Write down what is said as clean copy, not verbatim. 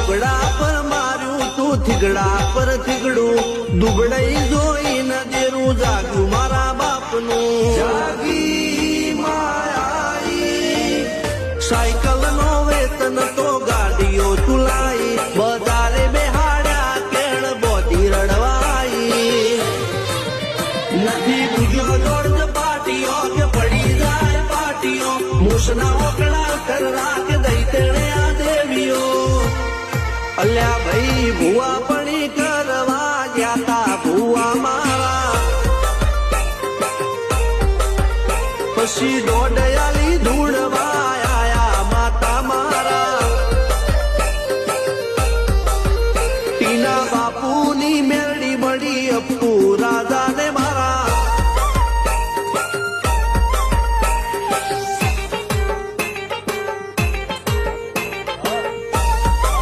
દુગડા પર માર્યું તું થીગડા પર થીગડું દુબડાઈ જોઈને દેરું જાગ્યું મારા બાપનું જાગી માયાઈ સાયકલ નો વેતન તો ગાડીઓ તુલાઈ બજારે બેહાડ્યા કેળ બોધી રડવાઈ નથી ભૂગ્યો દોડ પાટીઓ કે પડી જાય પાટીઓ મૂસના ઓકળા કર રાખ દઈ તેણે આ દેવીઓ અલ્યા ભાઈ ભૂવા પણી કરવા ગયા તા ભૂવા મારા પછી